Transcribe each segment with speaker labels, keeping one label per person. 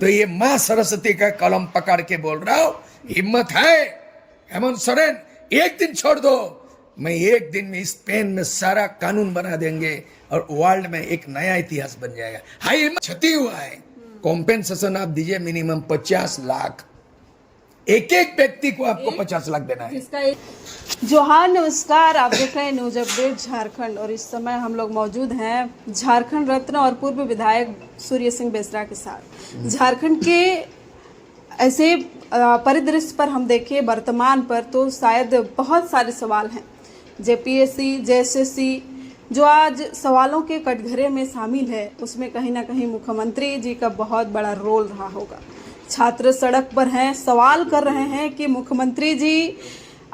Speaker 1: तो ये माँ सरस्वती का कलम पकड़ के बोल रहा हूं, हिम्मत है हेमंत सोरेन, एक दिन छोड़ दो, मैं एक दिन में इस पेन में सारा कानून बना देंगे और वर्ल्ड में एक नया इतिहास बन जाएगा। हाई हिम्मत, क्षति हुआ है, कॉम्पेंसेशन आप दीजिए मिनिमम 50 लाख, एक एक व्यक्ति को आपको 50 लाख देना है।
Speaker 2: जोहार, नमस्कार। आप देख रहे हैं न्यूज अपडेट झारखंड और इस समय हम लोग मौजूद हैं झारखंड रत्न और पूर्व विधायक सूर्य सिंह बेसरा के साथ। झारखंड के ऐसे परिदृश्य पर हम देखें वर्तमान पर तो शायद बहुत सारे सवाल हैं, जेपीएससी, जेएसएससी जो आज सवालों के कटघरे में शामिल है, उसमें कहीं ना कहीं मुख्यमंत्री जी का बहुत बड़ा रोल रहा होगा। छात्र सड़क पर हैं, सवाल कर रहे हैं कि मुख्यमंत्री जी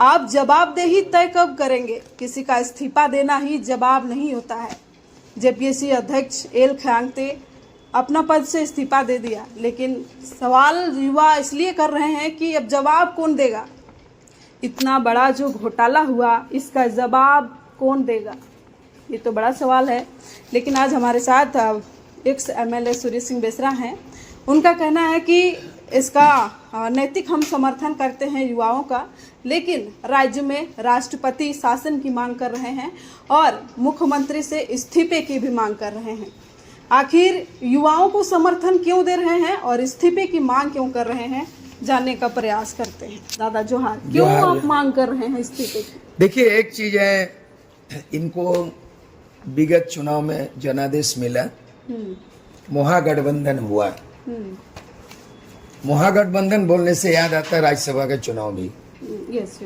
Speaker 2: आप जवाबदेही तय कब करेंगे, किसी का इस्तीफा देना ही जवाब नहीं होता है। जेपीएससी अध्यक्ष एल खयांगते अपना पद से इस्तीफा दे दिया, लेकिन सवाल युवा इसलिए कर रहे हैं कि अब जवाब कौन देगा, इतना बड़ा जो घोटाला हुआ इसका जवाब कौन देगा, ये तो बड़ा सवाल है। लेकिन आज हमारे साथ एक्स एमएलए सूर्य सिंह बेसरा हैं, उनका कहना है कि इसका नैतिक हम समर्थन करते हैं युवाओं का, लेकिन राज्य में राष्ट्रपति शासन की मांग कर रहे हैं और मुख्यमंत्री से इस्तीफे की भी मांग कर रहे हैं। आखिर युवाओं को समर्थन क्यों दे रहे हैं और इस्तीफे की मांग क्यों कर रहे हैं, जानने का प्रयास करते हैं। दादा जोहार, क्यों आप मांग कर रहे हैं इस्तीफे की? देखिए,
Speaker 1: एक चीज है, इनको विगत चुनाव में जनादेश मिला, महागठबंधन हुआ। महागठबंधन बोलने से याद आता है राज्यसभा का चुनाव भी।
Speaker 2: यस।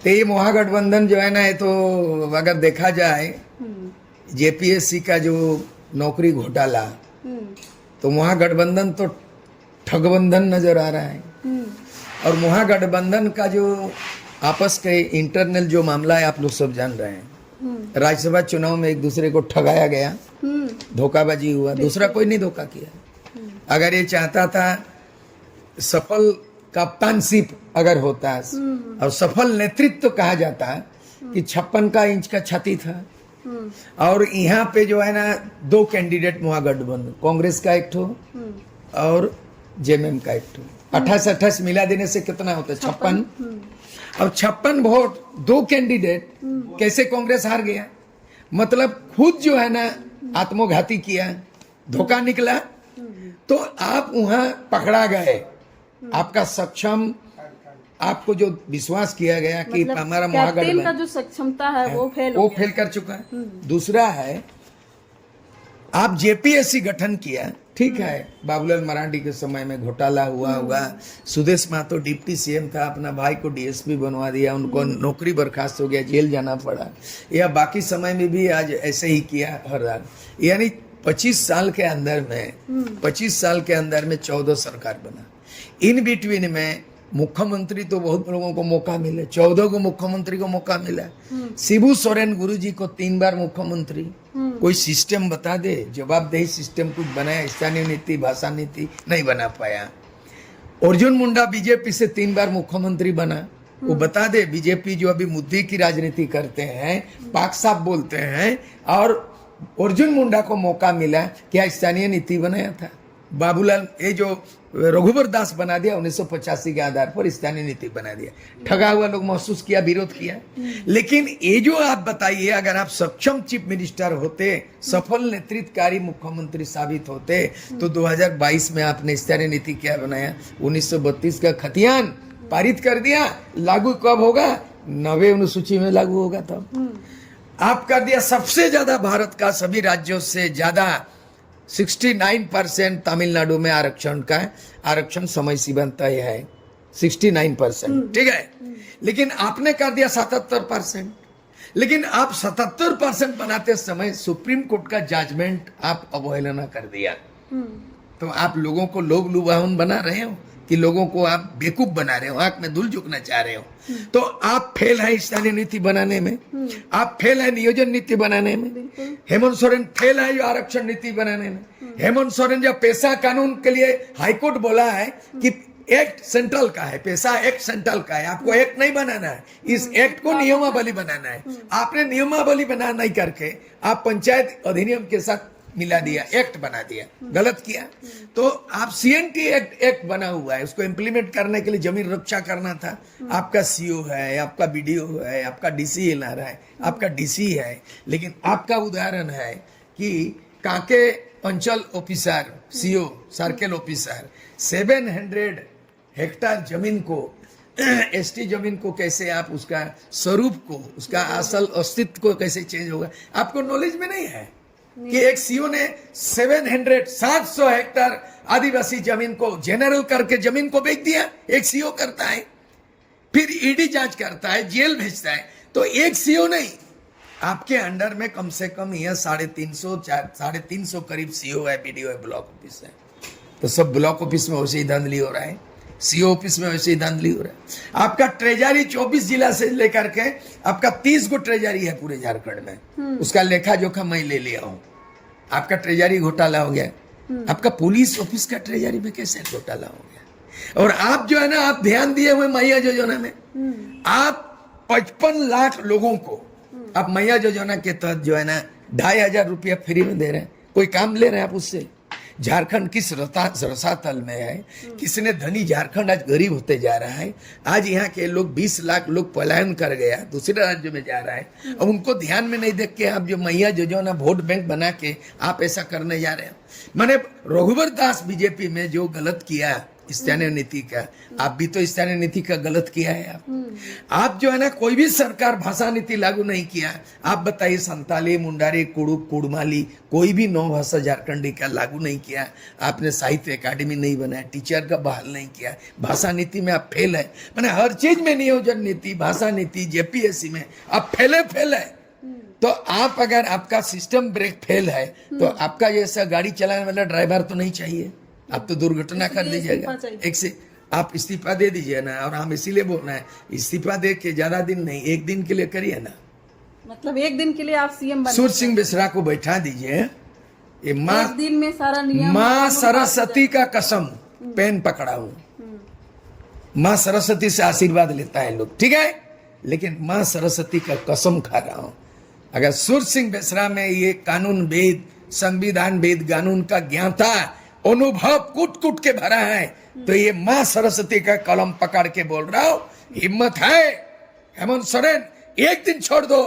Speaker 1: तो ये महागठबंधन जो है ना, ये तो अगर देखा जाए जेपीएससी का जो नौकरी घोटाला, तो महागठबंधन तो ठगबंधन नजर आ रहा है। और महागठबंधन का जो आपस के इंटरनल जो मामला है, आप लोग सब जान रहे हैं। राज्यसभा चुनाव में एक दूसरे को ठगाया गया, धोखाबाजी हुआ, दूसरा कोई नहीं धोखा किया। अगर ये चाहता था सफल कप्तानशिप अगर होता है और सफल नेतृत्व तो कहा जाता है कि 56 इंच का छाती था। और यहाँ पे जो है ना, 2 कैंडिडेट महागठबंधन, कांग्रेस का एक ठो और जेएमएम का एक ठो, 28-28 मिला देने से कितना होता है? 56। अब 56 वोट, 2 कैंडिडेट, कैसे कांग्रेस हार गया? मतलब खुद जो है ना आत्मघाती किया, धोखा निकला। तो आप वहां पकड़ा गए, आपका सक्षम, आपको जो विश्वास किया गया कि मतलब हमारा महागठबंधन का जो सक्षमता है वो फेल कर चुका है। दूसरा है, आप जेपीएससी गठन किया, ठीक है, बाबूलाल मरांडी के समय में घोटाला हुआ होगा, सुदेश महतो डिप्टी सीएम था, अपना भाई को डीएसपी बनवा दिया, उनको नौकरी बर्खास्त हो गया, जेल जाना पड़ा, या बाकी समय में भी आज ऐसे ही किया हर हाल। यानी 25 साल के अंदर में 14 सरकार बना। इन बिटवीन में मुख्यमंत्री तो बहुत लोगों को मौका मिले, 14 को मुख्यमंत्री को मौका मिला। शिबू सोरेन गुरुजी को 3 बार मुख्यमंत्री। कोई सिस्टम बता दे, जवाबदेही सिस्टम कुछ बनाया? स्थानीय नीति, भाषा नीति नहीं बना पाया। अर्जुन मुंडा बीजेपी से 3 बार मुख्यमंत्री बना, वो बता दे। बीजेपी जो अभी मुद्दे की राजनीति करते हैं, पाक साफ बोलते हैं, और अर्जुन मुंडा को मौका मिला, क्या स्थानीय नीति बनाया था? बाबूलाल, ये जो रघुवर दास बना दिया 1985 के आधार पर स्थानीय नीति बना दिया। ठगा हुआ लोग महसूस किया, विरोध किया। लेकिन ये जो आप बताइए, अगर आप सक्षम चीफ मिनिस्टर होते, सफल नेतृत्वकारी मुख्यमंत्री साबित होते, तो 2022 में आपने स्थानीय नीति क्या बनाया? 1932 का खतियान पारित कर दिया। लागू कब होगा? 90 अनुसूची में लागू होगा तब। आप कर दिया सबसे ज्यादा भारत का सभी राज्यों से ज्यादा 69% तमिलनाडु में आरक्षण का है। आरक्षण समय सीमा तय है 69%, ठीक है। लेकिन आपने कर दिया 77%। लेकिन आप 77% बनाते समय सुप्रीम कोर्ट का जजमेंट आप अवहेलना कर दिया। तो आप लोगों को लोभ लुभावन बना रहे हो कि लोगों को आप बेवकूफ बना रहे हो, आंख में धूल झोंकना चाह रहे हो। तो आप फेल है स्थानीय नीति बनाने में, आप फेल है नियोजन नीति बनाने में। हेमंत सोरेन फेल है आरक्षण नीति बनाने में। हेमंत सोरेन जब पेशा कानून के लिए हाईकोर्ट बोला है कि एक्ट सेंट्रल का है, पेशा एक्ट सेंट्रल का है, आपको एक्ट नहीं बनाना है, इस एक्ट को नियमावली बनाना है। आपने नियमावली बना नहीं करके आप पंचायत अधिनियम के साथ मिला दिया, एक्ट बना दिया, गलत किया। तो आप सीएनटी एक्ट बना हुआ है, उसको इम्प्लीमेंट करने के लिए जमीन रक्षा करना था। आपका सीओ है, आपका बीडीओ है, आपका डीसी एलआर है, आपका डीसी है, लेकिन आपका उदाहरण है कि कांके अंचल officer, CO, circle officer 700 hectare जमीन को एसटी जमीन को कैसे आप उसका स्वरूप को, उसका असल अस्तित्व को कैसे चेंज होगा, आपको नॉलेज में नहीं है कि एक सीओ ने 700 हेक्टेयर आदिवासी जमीन को जनरल करके जमीन को बेच दिया। एक सीओ करता है, फिर ईडी जांच करता है, जेल भेजता है। तो एक सीओ नहीं, आपके अंडर में कम से कम यह 350 करीब सीओ है, बीडीओ है, ब्लॉक ऑफिस है। तो सब ब्लॉक ऑफिस में वैसे ही धांधली हो रहा है, सीओ ऑफिस में वैसे ही धांधली हो रहा है। आपका ट्रेजरी 24 जिला से लेकर के आपका 30 गो ट्रेजरी है पूरे झारखंड में, उसका लेखा जोखा मैं ले लिया हूं। आपका ट्रेजरी घोटाला हो गया, आपका पुलिस ऑफिस का ट्रेजरी में कैसे घोटाला हो गया। और आप जो है ना, आप ध्यान दिए हुए मैया योजना में आप 55 लाख लोगों को आप मैया योजना के तहत जो है ना 2,500 रुपया फ्री में दे रहे हैं। कोई काम ले रहे हैं आप उससे? झारखंड किस रसातल में है, किसने धनी झारखंड आज गरीब होते जा रहा है। आज यहाँ के लोग 20 लाख लोग पलायन कर गया, दूसरे राज्य में जा रहा है। अब उनको ध्यान में नहीं देख के आप जो मैया योजना वोट बैंक बना के आप ऐसा करने जा रहे हो। मैंने रघुवर दास बीजेपी में जो गलत किया स्थानीय नीति का, आप भी तो स्थानीय नीति का गलत किया है। आप जो है ना, कोई भी सरकार भाषा नीति लागू नहीं किया। आप बताइए, संताली, मुंडारी, कुड़ुक, कुड़माली, कोई भी 9 भाषा झारखंडी का लागू नहीं किया। आपने साहित्य अकादमी नहीं बनाया, टीचर का बहाल नहीं किया। भाषा नीति में आप फेल है। मैंने हर चीज में नियोजन नीति, भाषा नीति, जेपीएससी में आप फेल है। तो आप अगर आपका सिस्टम ब्रेक फेल है तो आपका जैसा गाड़ी चलाने वाला ड्राइवर तो नहीं चाहिए। आप तो दुर्घटना कर दीजिएगा। एक से आप इस्तीफा दे दीजिए ना। और हम इसीलिए बोल रहे हैं, इस्तीफा दे के ज्यादा दिन नहीं, 1 दिन के लिए करिए ना।
Speaker 2: मतलब 1 दिन के लिए आप सीएम बन
Speaker 1: सूर्य सिंह बेसरा को बैठा दीजिए। ये माँ
Speaker 2: 1 दिन में सारा नियम,
Speaker 1: माँ सरस्वती का कसम पेन पकड़ा हूं। माँ सरस्वती से आशीर्वाद लेता है लोग, ठीक है, लेकिन माँ सरस्वती का कसम खा रहा हूं, अगर सूर्य सिंह बेसरा में ये कानून वेद, संविधान वेद, कानून का ज्ञाता अनुभव कूट कूट के भरा है, तो ये माँ सरस्वती का कलम पकड़ के बोल रहा हूं, हिम्मत है हेमंत सोरेन, 1 दिन छोड़ दो,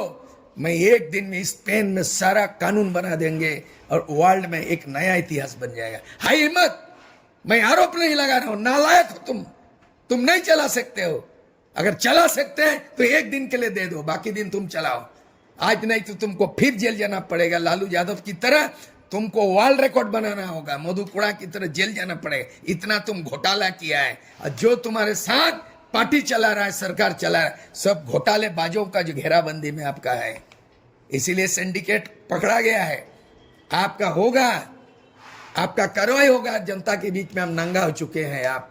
Speaker 1: मैं 1 दिन में इस पेन में सारा कानून बना देंगे और वर्ल्ड में एक नया इतिहास बन जाएगा। हाई हिम्मत, मैं आरोप नहीं लगा रहा हूं, नालायक हो तुम नहीं चला सकते हो। अगर चला सकते हैं तो 1 दिन के लिए दे दो, बाकी दिन तुम चलाओ। आज नहीं तो तुमको फिर जेल जाना पड़ेगा। लालू यादव की तरह तुमको वर्ल्ड रिकॉर्ड बनाना होगा, मधु कुड़ा की तरह जेल जाना पड़ेगा। इतना तुम घोटाला किया है, और जो तुम्हारे साथ पार्टी चला रहा है, सरकार चला रहा है, सब घोटाले बाजों का जो घेराबंदी में आपका है। इसीलिए सिंडिकेट पकड़ा गया है। आपका होगा, आपका कार्रवाई होगा। जनता के बीच में हम नंगा हो चुके हैं आप,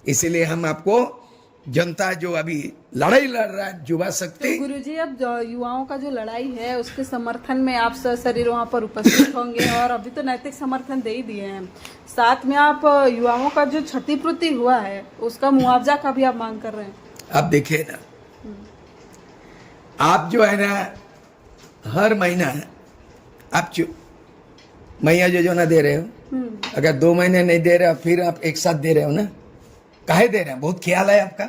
Speaker 1: इसीलिए हम आपको, जनता जो अभी लड़ाई लड़ रहा है युवा शक्ति।
Speaker 2: तो गुरुजी, अब युवाओं का जो लड़ाई है उसके समर्थन में आप सशरीर वहाँ पर उपस्थित होंगे, और अभी तो नैतिक समर्थन दे ही दिए हैं, साथ में आप युवाओं का जो क्षतिपूर्ति हुआ है उसका मुआवजा का भी आप मांग कर रहे हैं।
Speaker 1: आप देखिए ना, आप जो है ना हर महीना आप मैया योजना दे रहे हो, अगर 2 महीने नहीं दे रहे हो फिर आप एक साथ दे रहे हो ना, काहे दे रहे हैं? बहुत ख्याल है आपका,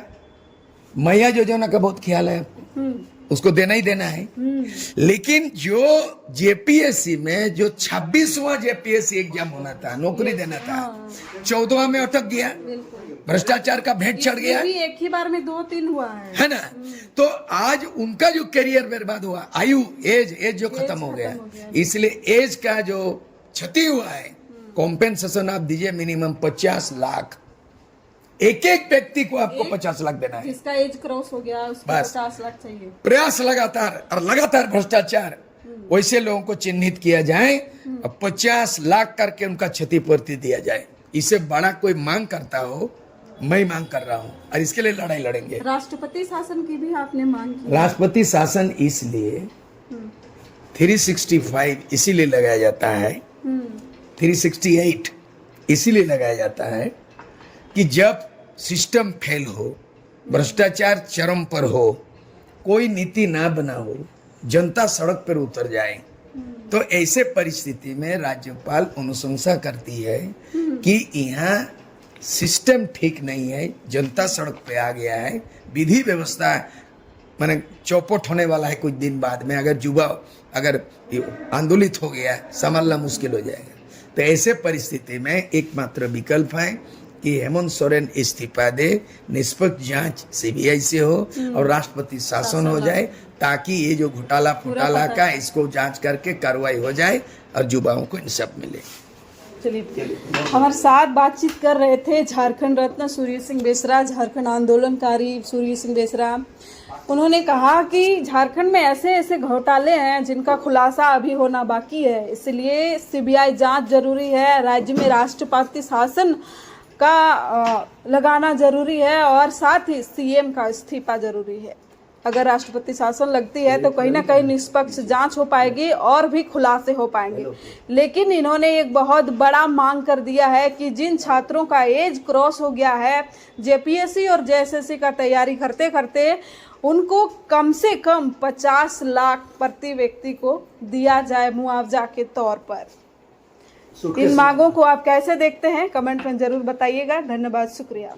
Speaker 1: मैया योजना का बहुत ख्याल है आपको, उसको देना ही देना है। लेकिन जो जेपीएससी में जो 26वां जेपीएससी एग्जाम होना था, नौकरी देना था, 14वां में अटक गया, भ्रष्टाचार का भेंट चढ़ गया।
Speaker 2: एक ही बार में 2-3 हुआ है
Speaker 1: ना। तो आज उनका जो करियर बर्बाद हुआ, आयु, एज जो खत्म हो गया, इसलिए एज का जो क्षति हुआ है, कॉम्पेंसेशन आप दीजिए मिनिमम 50 लाख। एक व्यक्ति को आपको 50 लाख देना है।
Speaker 2: जिसका एज क्रॉस हो गया उसको 50 लाख चाहिए।
Speaker 1: प्रयास लगातार और लगातार भ्रष्टाचार, वैसे लोगों को चिन्हित किया जाए और 50 लाख करके उनका क्षतिपूर्ति दिया जाए। इससे बड़ा कोई मांग करता हो, मैं मांग कर रहा हूं, और इसके लिए लड़ाई लड़ेंगे।
Speaker 2: राष्ट्रपति शासन की भी आपने मांग की।
Speaker 1: राष्ट्रपति शासन इसलिए 365 इसीलिए लगाया जाता है, 368 इसीलिए लगाया जाता है कि जब सिस्टम फेल हो, भ्रष्टाचार चरम पर हो, कोई नीति ना बना हो, जनता सड़क पर उतर जाए, तो ऐसे परिस्थिति में राज्यपाल अनुशंसा करती है कि यहाँ सिस्टम ठीक नहीं है, जनता सड़क पे आ गया है, विधि व्यवस्था माने चौपट होने वाला है कुछ दिन बाद में। अगर युवा अगर आंदोलित हो गया, संभालना मुश्किल हो जाएगा। तो ऐसे परिस्थिति में एकमात्र विकल्प है कि हेमंत सोरेन इस्तीफा दे, निष्पक्ष जांच सीबीआई से हो और राष्ट्रपति शासन हो जाए, ताकि ये जो घोटाला फुटाला का इसको जांच करके कार्रवाई हो जाए और युवाओं को इंसाफ मिले।
Speaker 2: चलिए, हमारे साथ बातचीत कर रहे थे झारखंड रत्न सूर्य सिंह बेसरा, झारखंड आंदोलनकारी सूर्य सिंह बेसरा। उन्होंने कहा कि झारखंड में ऐसे ऐसे घोटाले हैं जिनका खुलासा अभी होना बाकी है, इसलिए सीबीआई जांच जरूरी है, राज्य में राष्ट्रपति शासन का लगाना जरूरी है और साथ ही सीएम का इस्तीफा जरूरी है। अगर राष्ट्रपति शासन लगती है तो कहीं ना कहीं निष्पक्ष जांच हो पाएगी और भी खुलासे हो पाएंगे। लेकिन इन्होंने एक बहुत बड़ा मांग कर दिया है कि जिन छात्रों का एज क्रॉस हो गया है जेपीएससी और जेएसएससी का तैयारी करते करते, उनको कम से कम 50 लाख प्रति व्यक्ति को दिया जाए मुआवजा के तौर पर। इन मांगों को आप कैसे देखते हैं, कमेंट में जरूर बताइएगा। धन्यवाद, शुक्रिया।